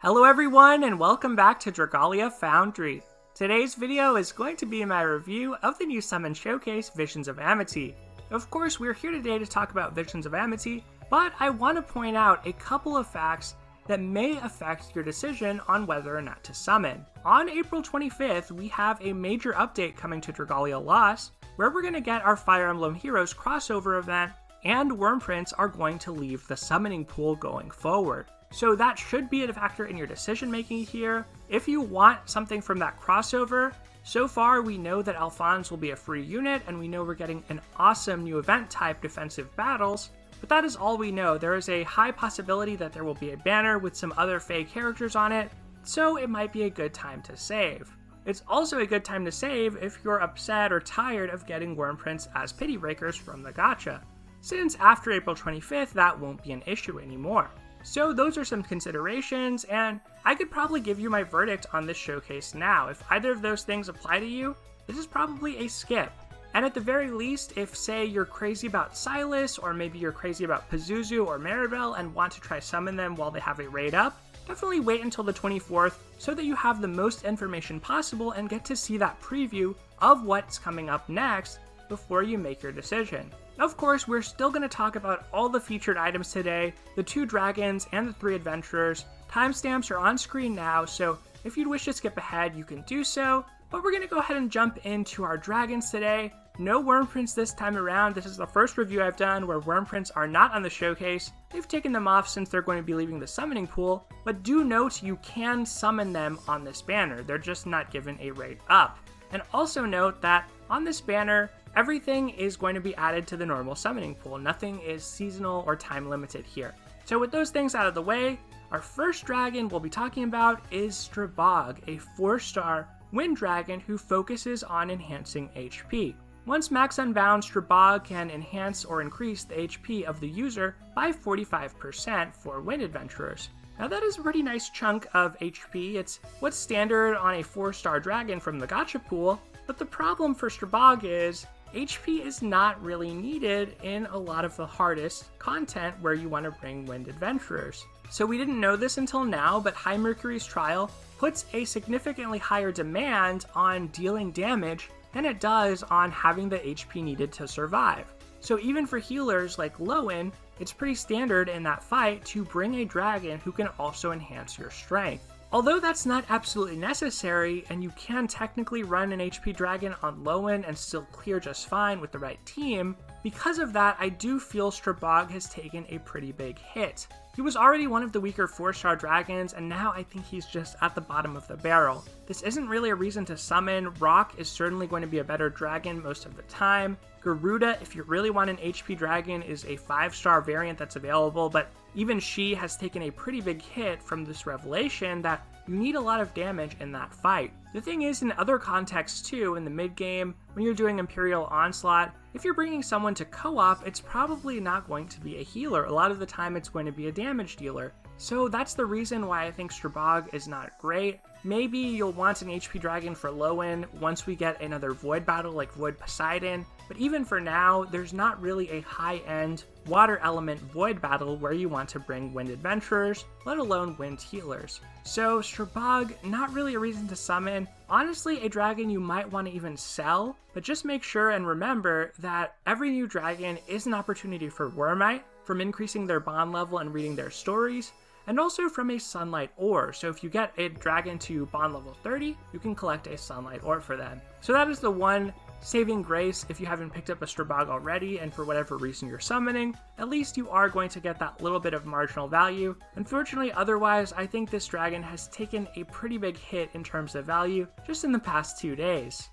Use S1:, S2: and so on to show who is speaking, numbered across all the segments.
S1: Hello everyone and welcome back to Dragalia Foundry. Today's video is going to be my review of the new summon showcase, Visions of Amity. Of course, we're here today to talk about Visions of Amity, but I want to point out a couple of facts that may affect your decision on whether or not to summon. On April 25th, we have a major update coming to Dragalia Lost, where we're going to get our Fire Emblem Heroes crossover event, and Wyrmprints are going to leave the summoning pool going forward. So that should be a factor in your decision making here. If you want something from that crossover, so far we know that Alphonse will be a free unit, and we know we're getting an awesome new event type, Defensive Battles, but that is all we know. There is a high possibility that there will be a banner with some other fake characters on it, so it might be a good time to save. It's also a good time to save if you're upset or tired of getting Wyrmprints as pity breakers from the gacha, since after April 25th that won't be an issue anymore. So those are some considerations, and I could probably give you my verdict on this showcase now. If either of those things apply to you, this is probably a skip. And at the very least, if say you're crazy about Sylas, or maybe you're crazy about Pazuzu or Maribelle and want to try summon them while they have a raid up, definitely wait until the 24th so that you have the most information possible and get to see that preview of what's coming up next before you make your decision. Of course, we're still going to talk about all the featured items today, the 2 dragons and the 3 adventurers. Timestamps are on screen now, so if you'd wish to skip ahead, you can do so. But we're going to go ahead and jump into our dragons today. No Wyrmprints this time around. This is the first review I've done where Wyrmprints are not on the showcase. They've taken them off since they're going to be leaving the summoning pool, but do note you can summon them on this banner. They're just not given a rate up. And also note that on this banner, everything is going to be added to the normal summoning pool. Nothing is seasonal or time limited here. So with those things out of the way, our first dragon we'll be talking about is Stribog, a 4-star wind dragon who focuses on enhancing HP. Once max unbound, Stribog can enhance or increase the HP of the user by 45% for wind adventurers. Now that is a pretty nice chunk of HP. It's what's standard on a 4-star dragon from the gacha pool, but the problem for Stribog is HP is not really needed in a lot of the hardest content where you want to bring wind adventurers. So we didn't know this until now, but High Mercury's Trial puts a significantly higher demand on dealing damage than it does on having the HP needed to survive. So even for healers like Lowen, it's pretty standard in that fight to bring a dragon who can also enhance your strength. Although that's not absolutely necessary, and you can technically run an HP dragon on Lowen and still clear just fine with the right team, because of that I do feel Stribog has taken a pretty big hit. He was already one of the weaker 4-star dragons, and now I think he's just at the bottom of the barrel. This isn't really a reason to summon. Rock is certainly going to be a better dragon most of the time. Garuda, if you really want an HP dragon, is a 5-star variant that's available, but even she has taken a pretty big hit from this revelation that you need a lot of damage in that fight. The thing is, in other contexts too, in the mid-game, when you're doing Imperial Onslaught, if you're bringing someone to co-op, it's probably not going to be a healer. A lot of the time it's going to be a damage dealer. So that's the reason why I think Stribog is not great. Maybe you'll want an HP dragon for Lowen once we get another Void battle like Void Poseidon, but even for now, there's not really a high-end water element Void battle where you want to bring wind adventurers, let alone wind healers. So Stribog, not really a reason to summon. Honestly, a dragon you might want to even sell, but just make sure and remember that every new dragon is an opportunity for Wyrmite, from increasing their bond level and reading their stories, and also from a Sunlight Ore. So if you get a dragon to bond level 30, you can collect a Sunlight Ore for them. So that is the one saving grace if you haven't picked up a Stribog already and for whatever reason you're summoning. At least you are going to get that little bit of marginal value. Unfortunately, otherwise, I think this dragon has taken a pretty big hit in terms of value just in the past 2 days.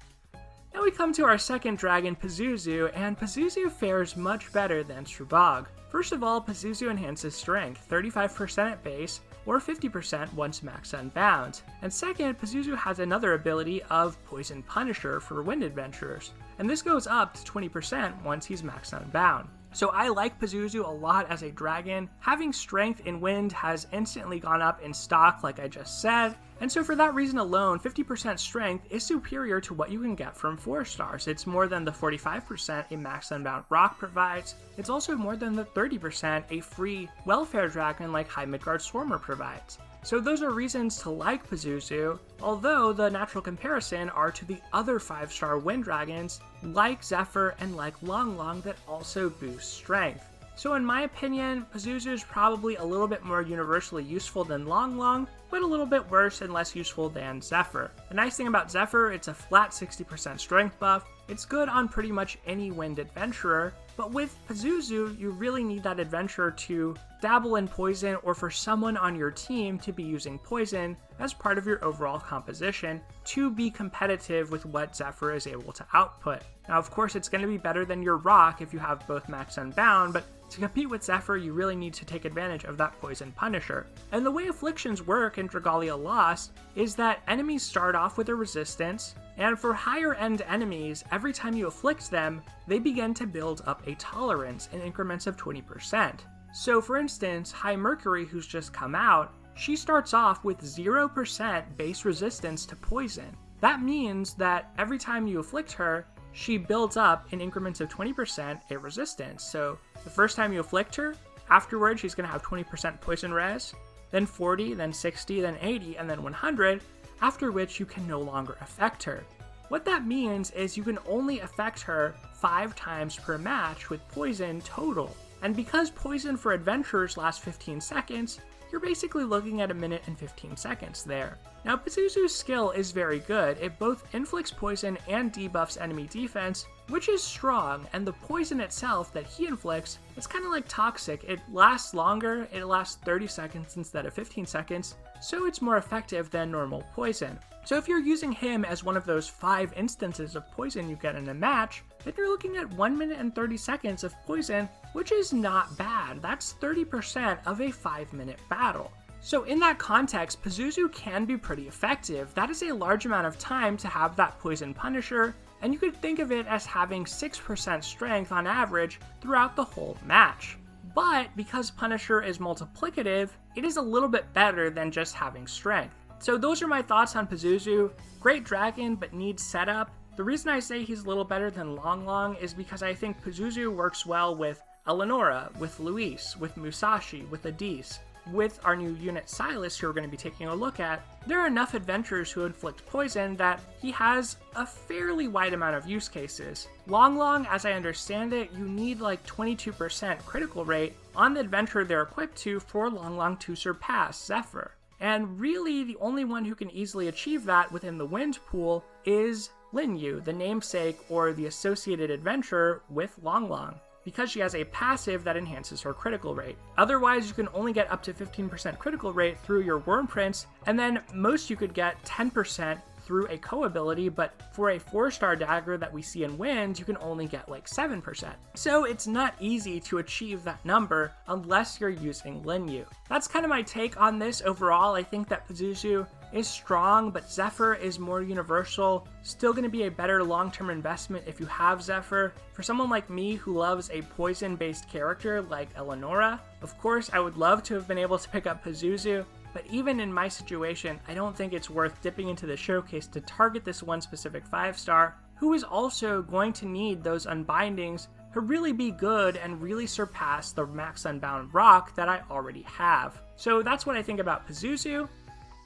S1: Now we come to our second dragon, Pazuzu, and Pazuzu fares much better than Stribog. First of all, Pazuzu enhances strength, 35% at base, or 50% once max unbound. And second, Pazuzu has another ability of Poison Punisher for wind adventurers, and this goes up to 20% once he's max unbound. So I like Pazuzu a lot as a dragon. Having strength in wind has instantly gone up in stock like I just said, and so for that reason alone, 50% strength is superior to what you can get from 4 stars. It's more than the 45% a max unbound rock provides. It's also more than the 30% a free welfare dragon like High Midgard Swarmer provides. So those are reasons to like Pazuzu, although the natural comparison are to the other 5-star wind dragons like Zephyr and like Long Long that also boost strength. So in my opinion, Pazuzu is probably a little bit more universally useful than Long Long, but a little bit worse and less useful than Zephyr. The nice thing about Zephyr, it's a flat 60% strength buff. It's good on pretty much any wind adventurer, but with Pazuzu, you really need that adventurer to dabble in poison or for someone on your team to be using poison as part of your overall composition to be competitive with what Zephyr is able to output. Now, of course, it's going to be better than your rock if you have both max unbound, but to compete with Zephyr, you really need to take advantage of that poison punisher. And the way afflictions work in Dragalia Lost is that enemies start off with a resistance, and for higher end enemies, every time you afflict them, they begin to build up a tolerance in increments of 20%. So for instance, High Mercury, who's just come out, she starts off with 0% base resistance to poison. That means that every time you afflict her, she builds up in increments of 20% a resistance. So the first time you afflict her, afterwards she's going to have 20% poison res, then 40, then 60, then 80, and then 100, after which you can no longer affect her. What that means is you can only affect her 5 times per match with poison total. And because poison for adventurers lasts 15 seconds, you're basically looking at 1 minute and 15 seconds there. Now, Pazuzu's skill is very good. It both inflicts poison and debuffs enemy defense, which is strong, and the poison itself that he inflicts, it's kind of like toxic. It lasts longer, it lasts 30 seconds instead of 15 seconds, so it's more effective than normal poison. So if you're using him as one of those 5 instances of poison you get in a match, then you're looking at 1 minute and 30 seconds of poison, which is not bad. That's 30% of a 5-minute battle. So in that context, Pazuzu can be pretty effective. That is a large amount of time to have that poison punisher, and you could think of it as having 6% strength on average throughout the whole match. But because Punisher is multiplicative, it is a little bit better than just having strength. So those are my thoughts on Pazuzu. Great dragon, but needs setup. The reason I say he's a little better than Long Long is because I think Pazuzu works well with Eleonora, with Luis, with Musashi, with Adis. With our new unit Sylas, who we're going to be taking a look at, there are enough adventurers who inflict poison that he has a fairly wide amount of use cases. Long Long, as I understand it, you need like 22% critical rate on the adventurer they're equipped to for Long Long to surpass Zephyr. And really, the only one who can easily achieve that within the wind pool is Lin Yu, the namesake or the associated adventurer with Long Long, because she has a passive that enhances her critical rate. Otherwise, you can only get up to 15% critical rate through your Worm Prince, and then most you could get 10% through a co-ability, but for a 4-star dagger that we see in Wind, you can only get like 7%. So it's not easy to achieve that number unless you're using Lin Yu. That's kind of my take on this overall. I think that Pazuzu is strong, but Zephyr is more universal. Still going to be a better long-term investment if you have Zephyr. For someone like me who loves a poison-based character like Eleonora, of course I would love to have been able to pick up Pazuzu, but even in my situation, I don't think it's worth dipping into the showcase to target this one specific 5-star, who is also going to need those unbindings to really be good and really surpass the max unbound rock that I already have. So that's what I think about Pazuzu.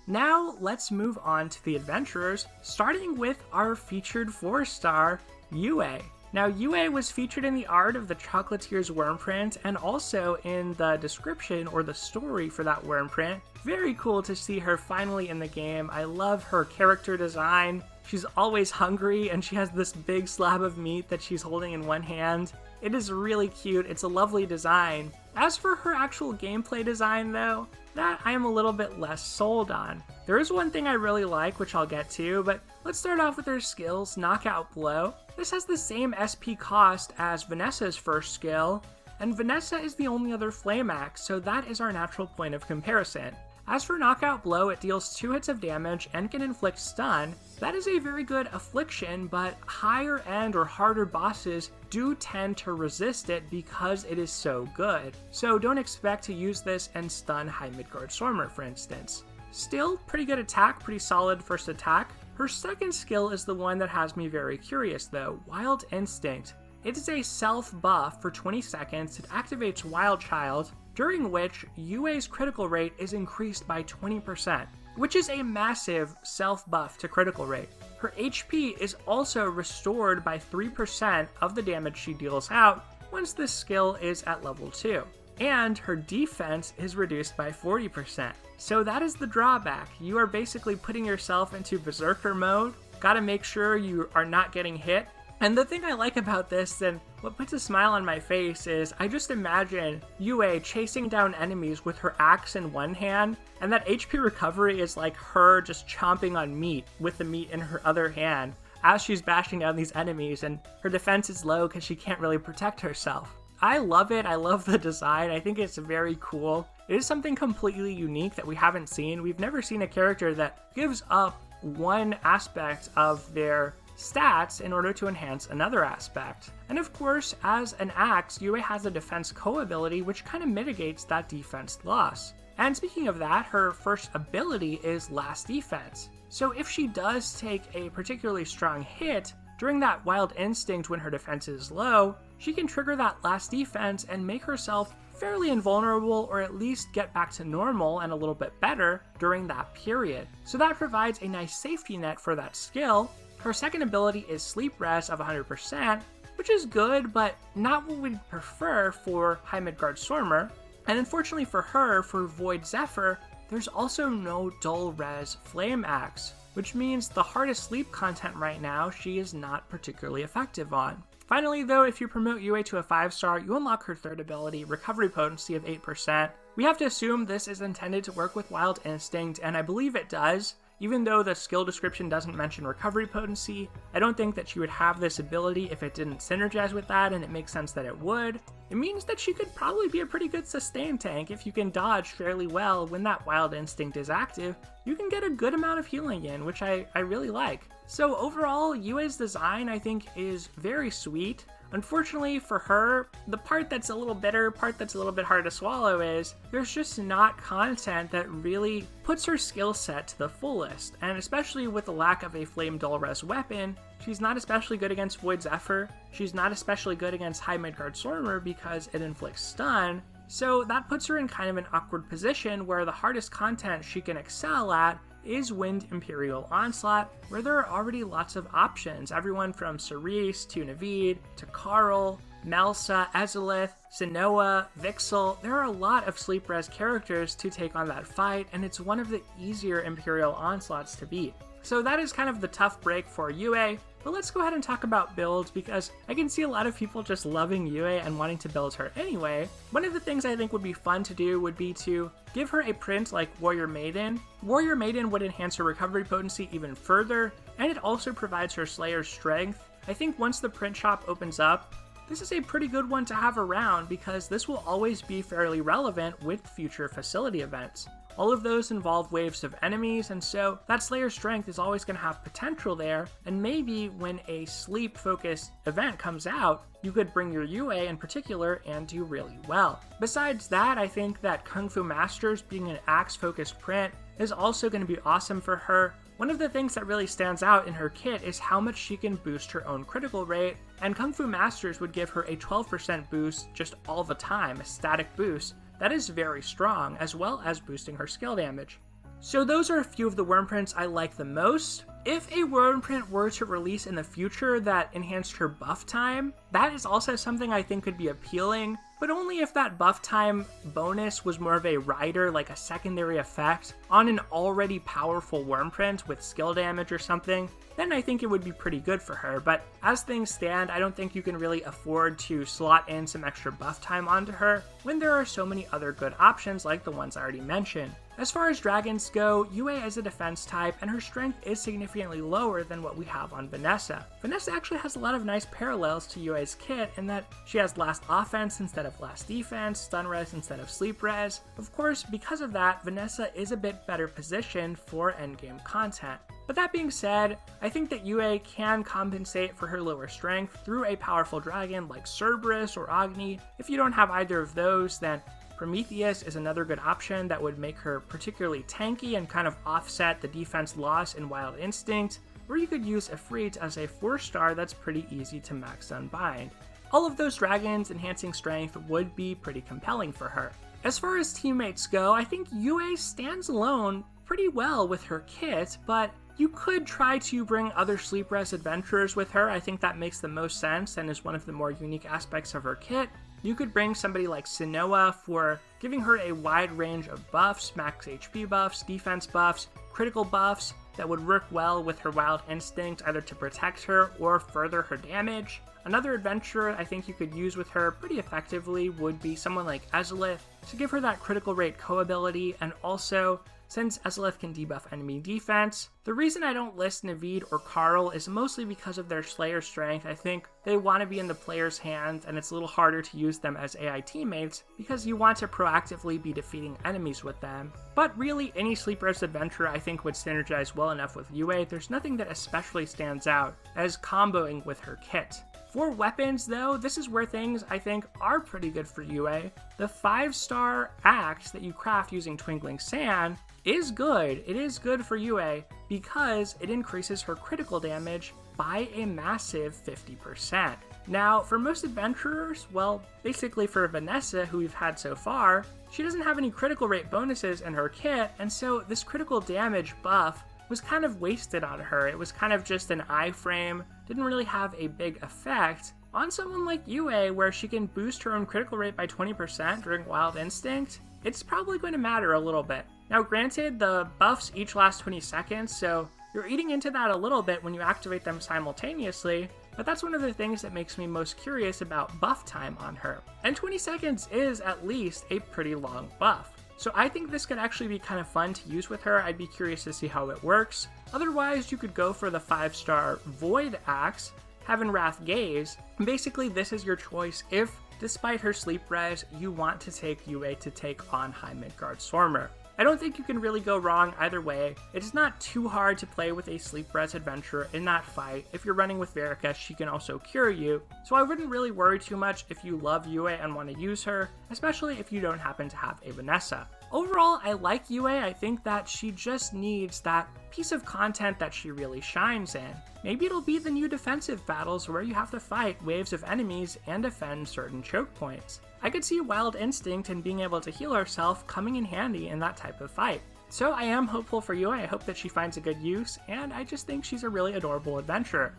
S1: Now let's move on to the adventurers, starting with our featured 4-star, Yue. Now, Yue was featured in the art of the Chocolatier's worm print and also in the description or the story for that worm print. Very cool to see her finally in the game. I love her character design. She's always hungry and she has this big slab of meat that she's holding in one hand. It is really cute. It's a lovely design. As for her actual gameplay design though, that I am a little bit less sold on. There is one thing I really like, which I'll get to, but let's start off with her skills, Knockout Blow. This has the same SP cost as Vanessa's first skill, and Vanessa is the only other Flame Axe, so that is our natural point of comparison. As for Knockout Blow, it deals 2 hits of damage and can inflict stun. That is a very good affliction, but higher end or harder bosses do tend to resist it because it is so good. So don't expect to use this and stun High Midgard Stormer, for instance. Still, pretty good attack, pretty solid first attack. Her second skill is the one that has me very curious though, Wild Instinct. It is a self buff for 20 seconds, it activates Wild Child, during which Yue's critical rate is increased by 20%, which is a massive self-buff to critical rate. Her HP is also restored by 3% of the damage she deals out once this skill is at level 2. And her defense is reduced by 40%. So that is the drawback. You are basically putting yourself into berserker mode. Gotta make sure you are not getting hit. And the thing I like about this, and what puts a smile on my face, is I just imagine Yue chasing down enemies with her axe in one hand, and that HP recovery is like her just chomping on meat with the meat in her other hand as she's bashing down these enemies, and her defense is low because she can't really protect herself. I love it. I love the design. I think it's very cool. It is something completely unique that we haven't seen. We've never seen a character that gives up one aspect of their stats in order to enhance another aspect. And of course, as an axe, Yue has a defense ability which kind of mitigates that defense loss. And speaking of that, her first ability is Last Defense. So if she does take a particularly strong hit during that Wild Instinct when her defense is low, she can trigger that Last Defense and make herself fairly invulnerable, or at least get back to normal and a little bit better during that period. So that provides a nice safety net for that skill. Her second ability is Sleep Res of 100%, which is good, but not what we'd prefer for High Midgard Stormer. And unfortunately for her, for Void Zephyr, there's also no Dull Res Flame Axe, which means the hardest sleep content right now she is not particularly effective on. Finally though, if you promote Yue to a 5-star, you unlock her third ability, Recovery Potency of 8%. We have to assume this is intended to work with Wild Instinct, and I believe it does. Even though the skill description doesn't mention recovery potency, I don't think that she would have this ability if it didn't synergize with that, and it makes sense that it would. It means that she could probably be a pretty good sustain tank if you can dodge fairly well when that Wild Instinct is active. You can get a good amount of healing in, which I really like. So overall, Yue's design I think is very sweet. Unfortunately for her, the part that's a little bitter, part that's a little bit hard to swallow is there's just not content that really puts her skill set to the fullest, and especially with the lack of a Flame Dull Res weapon, she's not especially good against Void Zephyr, she's not especially good against High Midgard Stormer because it inflicts stun, so that puts her in kind of an awkward position where the hardest content she can excel at is Wind Imperial Onslaught, where there are already lots of options, everyone from Cerise to Naveed to Karl, Melsa, Ezilith, Sinoa, Vixel. There are a lot of Sleep Res characters to take on that fight, and it's one of the easier Imperial Onslaughts to beat. So that is kind of the tough break for Yue, but let's go ahead and talk about builds because I can see a lot of people just loving Yue and wanting to build her anyway. One of the things I think would be fun to do would be to give her a print like Warrior Maiden. Warrior Maiden would enhance her recovery potency even further, and it also provides her Slayer's strength. I think once the print shop opens up, this is a pretty good one to have around because this will always be fairly relevant with future facility events. All of those involve waves of enemies, and so that Slayer's strength is always going to have potential there, and maybe when a sleep-focused event comes out, you could bring your Yue in particular and do really well. Besides that, I think that Kung Fu Masters being an axe-focused print is also going to be awesome for her. One of the things that really stands out in her kit is how much she can boost her own critical rate, and Kung Fu Masters would give her a 12% boost just all the time, a static boost. That is very strong, as well as boosting her skill damage. So those are a few of the worm prints I like the most. If a worm print were to release in the future that enhanced her buff time, that is also something I think could be appealing, but only if that buff time bonus was more of a rider, like a secondary effect, on an already powerful worm print with skill damage or something, then I think it would be pretty good for her. But as things stand, I don't think you can really afford to slot in some extra buff time onto her when there are so many other good options like the ones I already mentioned. As far as dragons go, Yue is a defense type, and her strength is significantly lower than what we have on Vanessa. Vanessa actually has a lot of nice parallels to Yue's kit in that she has last offense instead of last defense, stun res instead of sleep res. Of course, because of that, Vanessa is a bit better positioned for endgame content. But that being said, I think that Yue can compensate for her lower strength through a powerful dragon like Cerberus or Agni. If you don't have either of those, then Prometheus is another good option that would make her particularly tanky and kind of offset the defense loss in Wild Instinct, or you could use Ifrit as a 4-star that's pretty easy to max unbind. All of those dragons enhancing strength would be pretty compelling for her. As far as teammates go, I think Yue stands alone pretty well with her kit, but you could try to bring other sleep res adventurers with her. I think that makes the most sense and is one of the more unique aspects of her kit. You could bring somebody like Sinoa for giving her a wide range of buffs, max HP buffs, defense buffs, critical buffs that would work well with her Wild Instinct, either to protect her or further her damage. Another adventurer I think you could use with her pretty effectively would be someone like Ezreal to give her that critical rate co-ability, and also, since Ezreal can debuff enemy defense, the reason I don't list Naveed or Karl is mostly because of their Slayer strength. I think they want to be in the player's hands, and it's a little harder to use them as AI teammates because you want to proactively be defeating enemies with them. But really, any sleep res adventurer I think would synergize well enough with Yue. There's nothing that especially stands out as comboing with her kit. For weapons though, this is where things I think are pretty good for Yue. The 5-star axe that you craft using Twinkling Sand is good. It is good for Yue because it increases her critical damage by a massive 50%. Now, for most adventurers, well, basically for Vanessa, who we've had so far, she doesn't have any critical rate bonuses in her kit, and so this critical damage buff was kind of wasted on her. It was kind of just an iframe, didn't really have a big effect. On someone like Yue, where she can boost her own critical rate by 20% during Wild Instinct, it's probably going to matter a little bit. Now granted, the buffs each last 20 seconds, so you're eating into that a little bit when you activate them simultaneously, but that's one of the things that makes me most curious about buff time on her. And 20 seconds is at least a pretty long buff. So I think this could actually be kind of fun to use with her. I'd be curious to see how it works. Otherwise, you could go for the 5-star Void Axe, Heaven Wrath Gaze. Basically, this is your choice if, despite her sleep res, you want to take Yue to take on High Midgard Stormer. I don't think you can really go wrong either way. It is not too hard to play with a sleep res adventurer in that fight. If you're running with Verica, she can also cure you, so I wouldn't really worry too much if you love Yue and want to use her, especially if you don't happen to have a Vanessa. Overall, I like Yue. I think that she just needs that piece of content that she really shines in. Maybe it'll be the new defensive battles where you have to fight waves of enemies and defend certain choke points. I could see Wild Instinct and being able to heal herself coming in handy in that type of fight. So I am hopeful for Yue. I hope that she finds a good use, and I just think she's a really adorable adventurer.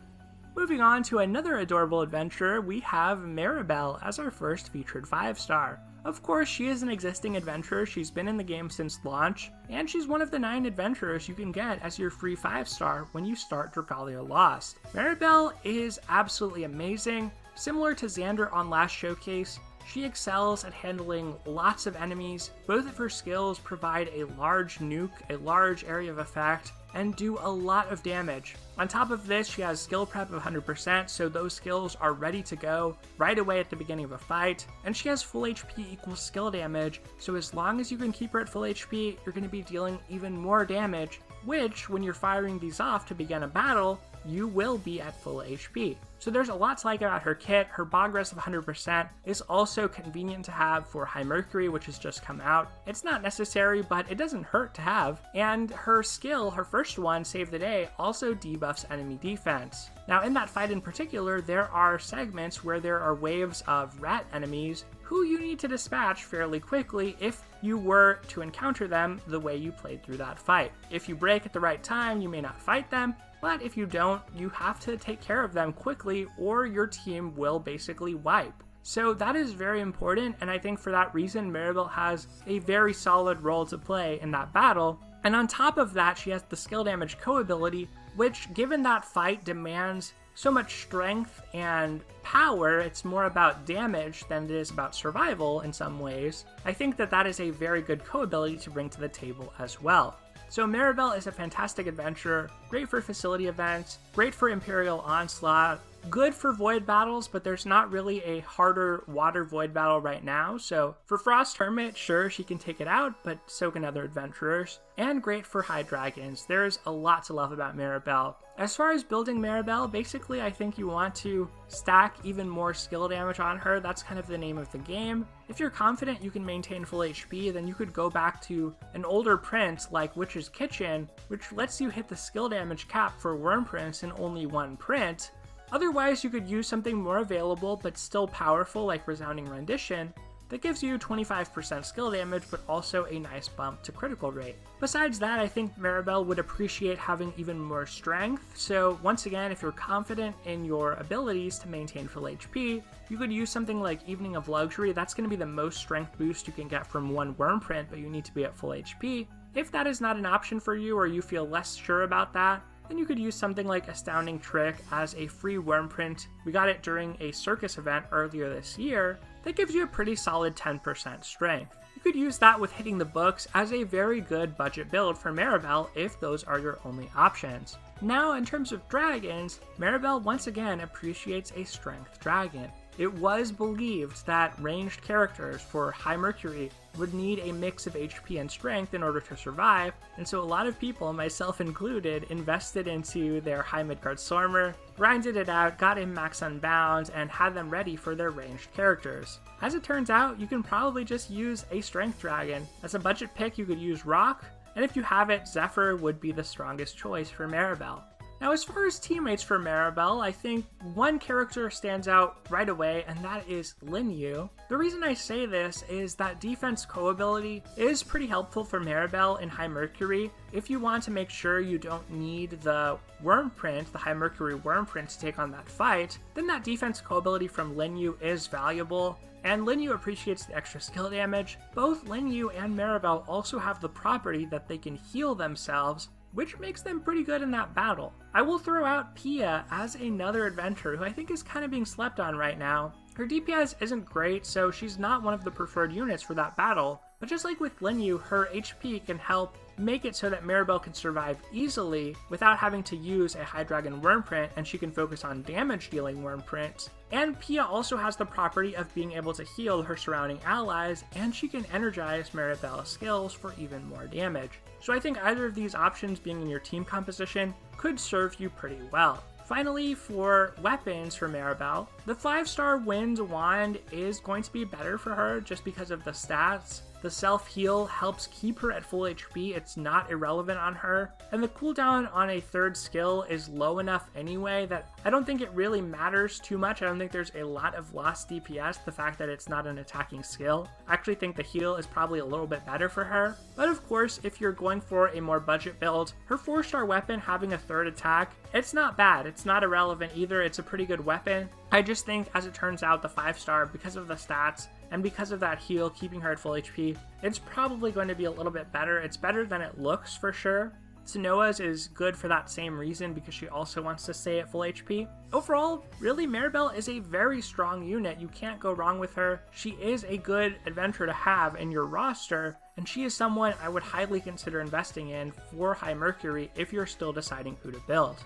S1: Moving on to another adorable adventurer, we have Maribelle as our first featured 5-star. Of course, she is an existing adventurer, she's been in the game since launch, and she's one of the 9 adventurers you can get as your free 5-star when you start Dragalia Lost. Maribelle is absolutely amazing. Similar to Xander on last showcase, she excels at handling lots of enemies. Both of her skills provide a large nuke, a large area of effect, and do a lot of damage. On top of this, she has skill prep of 100%, so those skills are ready to go right away at the beginning of a fight, and she has full HP equals skill damage, so as long as you can keep her at full HP, you're going to be dealing even more damage, which, when you're firing these off to begin a battle, you will be at full HP. So there's a lot to like about her kit. Her bog rest of 100% is also convenient to have for High Mercury, which has just come out. It's not necessary, but it doesn't hurt to have. And her skill, her first one, Save the Day, also debuffs enemy defense. Now in that fight in particular, there are segments where there are waves of rat enemies who you need to dispatch fairly quickly if you were to encounter them the way you played through that fight. If you break at the right time, you may not fight them, but if you don't, you have to take care of them quickly or your team will basically wipe. So that is very important, and I think for that reason, Maribelle has a very solid role to play in that battle. And on top of that, she has the skill damage co-ability, which given that fight demands so much strength and power, it's more about damage than it is about survival in some ways. I think that that is a very good co-ability to bring to the table as well. So Maribelle is a fantastic adventurer, great for facility events, great for Imperial Onslaught, good for void battles, but there's not really a harder water void battle right now, so for Frost Hermit, sure, she can take it out, but so can other adventurers, and great for high dragons. There's a lot to love about Maribelle. As far as building Maribelle, basically I think you want to stack even more skill damage on her. That's kind of the name of the game. If you're confident you can maintain full HP, then you could go back to an older print like Witch's Kitchen, which lets you hit the skill damage cap for Worm prints in only one print. Otherwise, you could use something more available but still powerful like Resounding Rendition, that gives you 25% skill damage, but also a nice bump to critical rate. Besides that, I think Maribelle would appreciate having even more strength, so once again, if you're confident in your abilities to maintain full HP, you could use something like Evening of Luxury. That's going to be the most strength boost you can get from one worm print, but you need to be at full HP. If that is not an option for you, or you feel less sure about that, then you could use something like Astounding Trick as a free worm print. We got it during a circus event earlier this year that gives you a pretty solid 10% strength. You could use that with hitting the books as a very good budget build for Maribelle if those are your only options. Now, in terms of dragons, Maribelle once again appreciates a strength dragon. It was believed that ranged characters for High Mercury would need a mix of HP and strength in order to survive, and so a lot of people, myself included, invested into their High Midgard Stormer, grinded it out, got him max unbound, and had them ready for their ranged characters. As it turns out, you can probably just use a strength dragon. As a budget pick, you could use Rock, and if you have it, Zephyr would be the strongest choice for Maribelle. Now, as far as teammates for Maribelle, I think one character stands out right away, and that is Lin Yu. The reason I say this is that defense co-ability is pretty helpful for Maribelle in High Mercury. If you want to make sure you don't need the worm print, the High Mercury worm print, to take on that fight, then that defense co-ability from Lin Yu is valuable. And Lin Yu appreciates the extra skill damage. Both Lin Yu and Maribelle also have the property that they can heal themselves, which makes them pretty good in that battle. I will throw out Pia as another adventurer who I think is kind of being slept on right now. Her DPS isn't great, so she's not one of the preferred units for that battle, but just like with Lin Yu, her HP can help make it so that Maribelle can survive easily without having to use a High Dragon worm print, and she can focus on damage dealing worm prints. And Pia also has the property of being able to heal her surrounding allies, and she can energize Maribelle's skills for even more damage. So I think either of these options being in your team composition could serve you pretty well. Finally, for weapons for Maribelle, the 5-star Wind Wand is going to be better for her just because of the stats. The self-heal helps keep her at full HP, it's not irrelevant on her, and the cooldown on a third skill is low enough anyway that I don't think it really matters too much. I don't think there's a lot of lost DPS, the fact that it's not an attacking skill. I actually think the heal is probably a little bit better for her, but of course, if you're going for a more budget build, her 4-star weapon having a third attack, it's not bad, it's not irrelevant either, it's a pretty good weapon. I just think, as it turns out, the 5-star, because of the stats, and because of that heal keeping her at full HP, it's probably going to be a little bit better. It's better than it looks for sure. Sonoa's is good for that same reason because she also wants to stay at full HP. Overall, really, Maribelle is a very strong unit. You can't go wrong with her. She is a good adventurer to have in your roster, and she is someone I would highly consider investing in for High Mercury if you're still deciding who to build.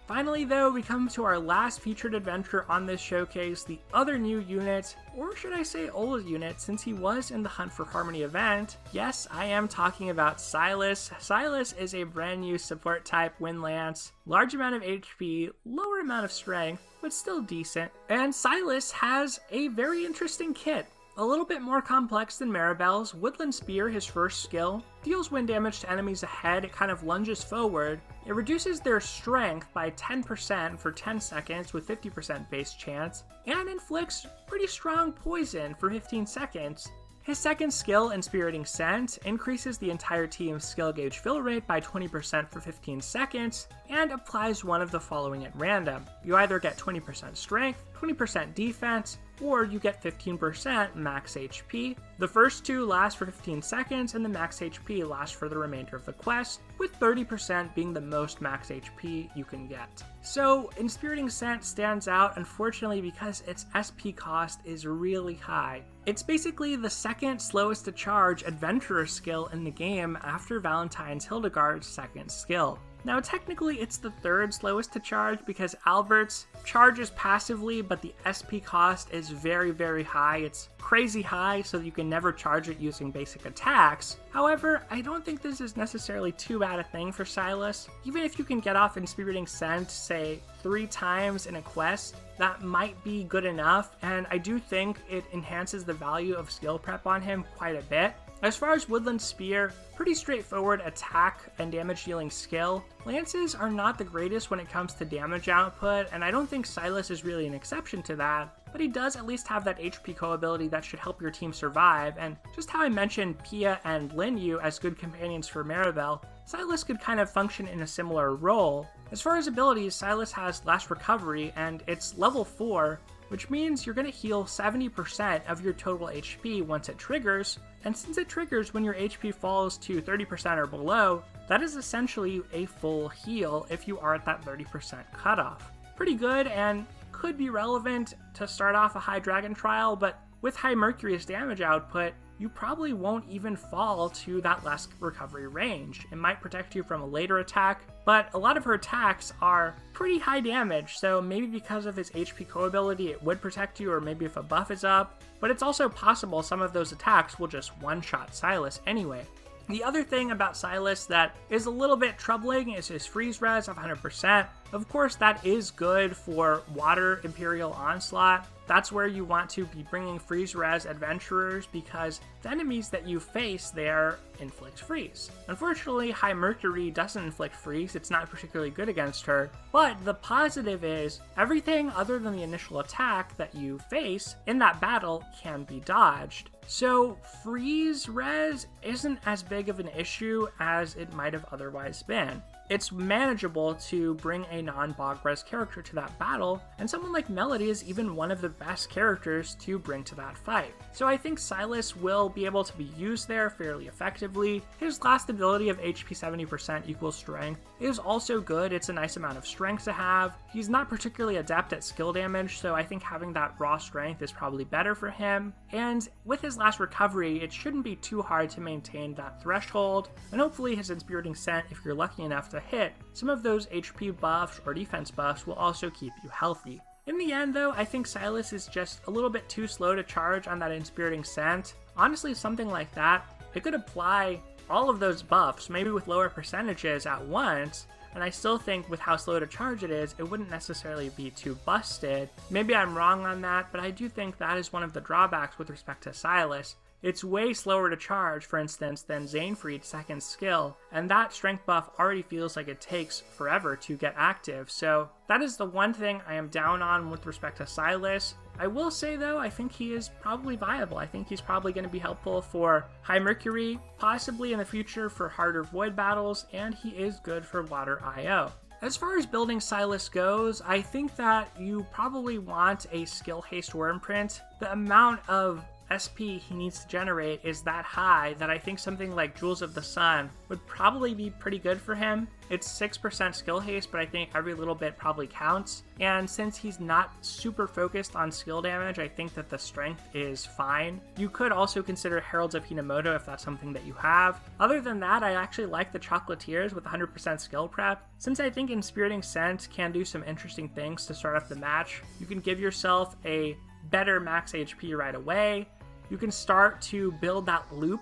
S1: Finally though, we come to our last featured adventurer on this showcase, the other new unit, or should I say old unit, since he was in the Hunt for Harmony event. Yes, I am talking about Sylas. Sylas is a brand new support type Wind Lance, large amount of HP, lower amount of strength, but still decent. And Sylas has a very interesting kit. A little bit more complex than Maribelle's. Woodland Spear, his first skill, deals wind damage to enemies ahead. It kind of lunges forward. It reduces their strength by 10% for 10 seconds with 50% base chance, and inflicts pretty strong poison for 15 seconds. His second skill, Inspiriting Scent, increases the entire team's skill gauge fill rate by 20% for 15 seconds, and applies one of the following at random. You either get 20% strength, 20% defense, or you get 15% max HP. The first two last for 15 seconds, and the max HP lasts for the remainder of the quest, with 30% being the most max HP you can get. So, Inspiriting Scent stands out, unfortunately, because its SP cost is really high. It's basically the second slowest to charge adventurer skill in the game after Valentine's Hildegard's second skill. Now, technically, it's the third slowest to charge because Albert's charges passively, but the SP cost is very, very high. It's crazy high, so you can never charge it using basic attacks. However, I don't think this is necessarily too bad a thing for Sylas. Even if you can get off Inspiriting Scent, say, 3 times in a quest, that might be good enough, and I do think it enhances the value of skill prep on him quite a bit. As far as Woodland Spear, pretty straightforward attack and damage dealing skill. Lances are not the greatest when it comes to damage output, and I don't think Sylas is really an exception to that, but he does at least have that HP co-ability that should help your team survive, and just how I mentioned Pia and Linyu as good companions for Maribelle, Sylas could kind of function in a similar role. As far as abilities, Sylas has Last Recovery, and it's level 4, which means you're going to heal 70% of your total HP once it triggers, and since it triggers when your HP falls to 30% or below, that is essentially a full heal if you are at that 30% cutoff. Pretty good, and could be relevant to start off a high dragon trial, but with high Mercury's damage output, you probably won't even fall to that last recovery range. It might protect you from a later attack, but a lot of her attacks are pretty high damage, so maybe because of his HP co-ability it would protect you, or maybe if a buff is up, but it's also possible some of those attacks will just one-shot Sylas anyway. The other thing about Sylas that is a little bit troubling is his freeze res of 100%. Of course, that is good for Water Imperial Onslaught. That's where you want to be bringing freeze res adventurers because the enemies that you face there inflict freeze. Unfortunately, High Mercury doesn't inflict freeze, it's not particularly good against her, but the positive is everything other than the initial attack that you face in that battle can be dodged. So freeze res isn't as big of an issue as it might have otherwise been. It's manageable to bring a non-bog res character to that battle, and someone like Melody is even one of the best characters to bring to that fight. So I think Sylas will be able to be used there fairly effectively. His last ability of HP 70% equals strength is also good. It's a nice amount of strength to have. He's not particularly adept at skill damage, so I think having that raw strength is probably better for him. And with his last recovery, it shouldn't be too hard to maintain that threshold, and hopefully his Inspiriting Scent, if you're lucky enough to hit, some of those HP buffs or defense buffs will also keep you healthy. In the end though, I think Sylas is just a little bit too slow to charge on that Inspiriting Scent. Honestly, something like that, it could apply all of those buffs, maybe with lower percentages at once, and I still think with how slow to charge it is, it wouldn't necessarily be too busted. Maybe I'm wrong on that, but I do think that is one of the drawbacks with respect to Sylas. It's way slower to charge, for instance, than Xainfried's second skill, and that strength buff already feels like it takes forever to get active, so that is the one thing I am down on with respect to Sylas. I will say though, I think he is probably viable. I think he's probably going to be helpful for High Mercury, possibly in the future for harder void battles, and he is good for Water IO. As far as building Sylas goes, I think that you probably want a skill haste Wyrmprint. The amount of SP he needs to generate is that high that I think something like Jewels of the Sun would probably be pretty good for him. It's 6% skill haste, but I think every little bit probably counts. And since he's not super focused on skill damage, I think that the strength is fine. You could also consider Heralds of Hinamoto if that's something that you have. Other than that, I actually like the Chocolatiers with 100% skill prep, since I think Inspiriting Scent can do some interesting things to start off the match. You can give yourself a better max HP right away. You can start to build that loop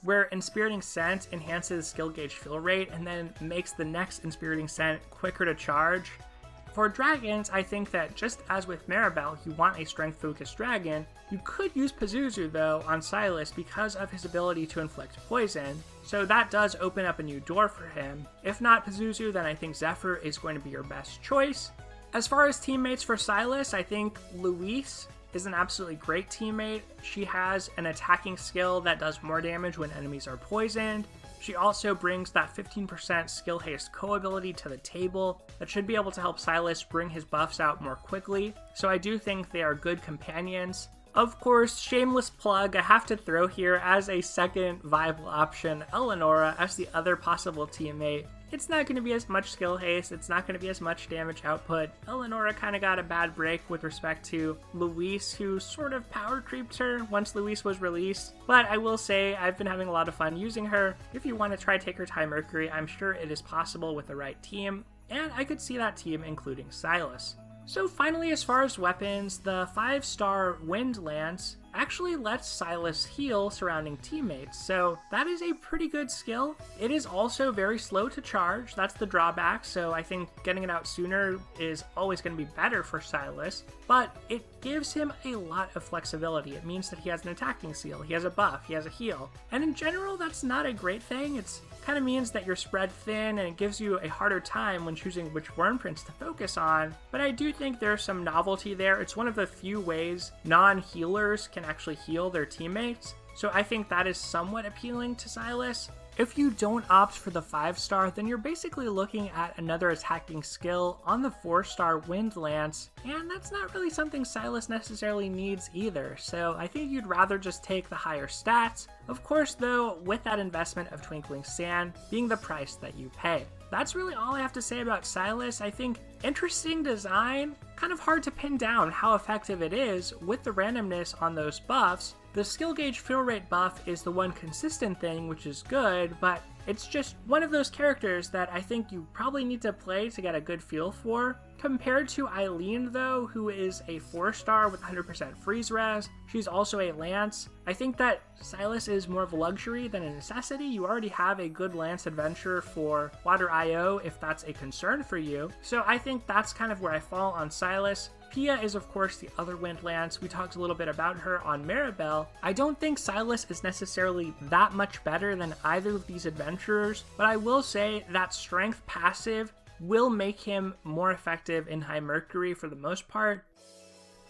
S1: where Inspiriting Scent enhances skill gauge fill rate and then makes the next Inspiriting Scent quicker to charge. For dragons, I think that just as with Maribelle, you want a strength-focused dragon. You could use Pazuzu though on Sylas because of his ability to inflict poison, so that does open up a new door for him. If not Pazuzu, then I think Zephyr is going to be your best choice. As far as teammates for Sylas, I think Louise is an absolutely great teammate. She has an attacking skill that does more damage when enemies are poisoned. She also brings that 15% skill haste co-ability to the table that should be able to help Sylas bring his buffs out more quickly, so I do think they are good companions. Of course, shameless plug, I have to throw here as a second viable option, Eleonora as the other possible teammate. It's not going to be as much skill haste, it's not going to be as much damage output. Eleonora kind of got a bad break with respect to Luis, who sort of power creeped her once Luis was released. But I will say, I've been having a lot of fun using her. If you want to try take her to High Mercury, I'm sure it is possible with the right team, and I could see that team including Sylas. So finally, as far as weapons, the 5-star Wind Lance, actually lets Sylas heal surrounding teammates, so that is a pretty good skill. It is also very slow to charge, that's the drawback, so I think getting it out sooner is always going to be better for Sylas, but it gives him a lot of flexibility. It means that he has an attacking skill, he has a buff, he has a heal, and in general that's not a great thing. It's kind of means that you're spread thin and it gives you a harder time when choosing which Wyrmprints to focus on, but I do think there's some novelty there. It's one of the few ways non-healers can actually heal their teammates, so I think that is somewhat appealing to Sylas. If you don't opt for the 5-star, then you're basically looking at another attacking skill on the 4-star Wind Lance, and that's not really something Sylas necessarily needs either, so I think you'd rather just take the higher stats, of course though with that investment of Twinkling Sand being the price that you pay. That's really all I have to say about Sylas. I think interesting design, kind of hard to pin down how effective it is with the randomness on those buffs. The skill gauge fill rate buff is the one consistent thing, which is good, but it's just one of those characters that I think you probably need to play to get a good feel for. Compared to Eileen though, who is a 4-star with 100% freeze res, she's also a Lance. I think that Sylas is more of a luxury than a necessity. You already have a good Lance adventure for Water IO if that's a concern for you. So I think that's kind of where I fall on Sylas. Pia is of course the other Wind Lance. We talked a little bit about her on Maribelle. I don't think Sylas is necessarily that much better than either of these adventurers, but I will say that strength passive will make him more effective in High Mercury for the most part.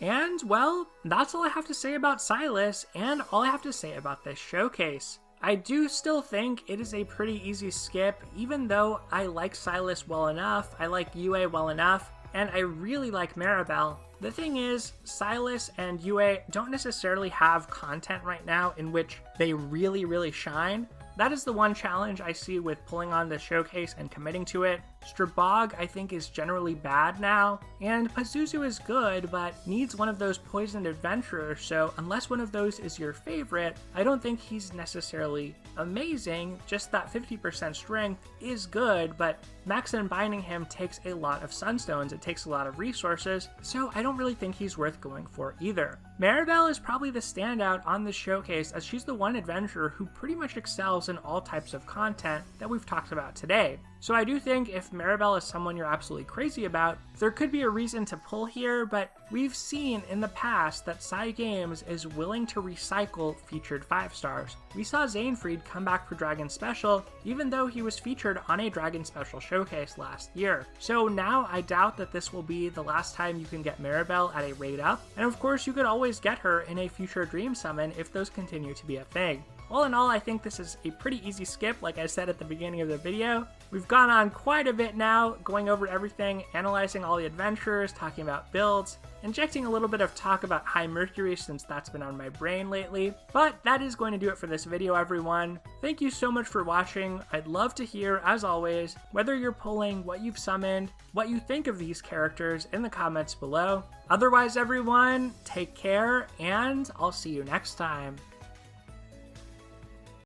S1: And well, that's all I have to say about Sylas, and all I have to say about this showcase. I do still think it is a pretty easy skip, even though I like Sylas well enough, I like Yue well enough, and I really like Maribelle. The thing is, Sylas and Yue don't necessarily have content right now in which they really shine. That is the one challenge I see with pulling on the showcase and committing to it. Stribog, I think, is generally bad now, and Pazuzu is good, but needs one of those poisoned adventurers, so unless one of those is your favorite, I don't think he's necessarily amazing. Just that 50% strength is good, but maxing binding him takes a lot of sunstones, it takes a lot of resources, so I don't really think he's worth going for either. Maribelle is probably the standout on the showcase, as she's the one adventurer who pretty much excels in all types of content that we've talked about today. So I do think if Maribelle is someone you're absolutely crazy about, there could be a reason to pull here, but we've seen in the past that Cygames is willing to recycle featured 5-stars. We saw Zanefried come back for Dragon Special, even though he was featured on a Dragon Special showcase last year. So now I doubt that this will be the last time you can get Maribelle at a rate up, and of course you could always get her in a future Dream Summon if those continue to be a thing. All in all, I think this is a pretty easy skip, like I said at the beginning of the video. We've gone on quite a bit now, going over everything, analyzing all the adventures, talking about builds, injecting a little bit of talk about High Mercury since that's been on my brain lately. But that is going to do it for this video, everyone. Thank you so much for watching. I'd love to hear, as always, whether you're pulling, what you've summoned, what you think of these characters in the comments below. Otherwise, everyone, take care, and I'll see you next time.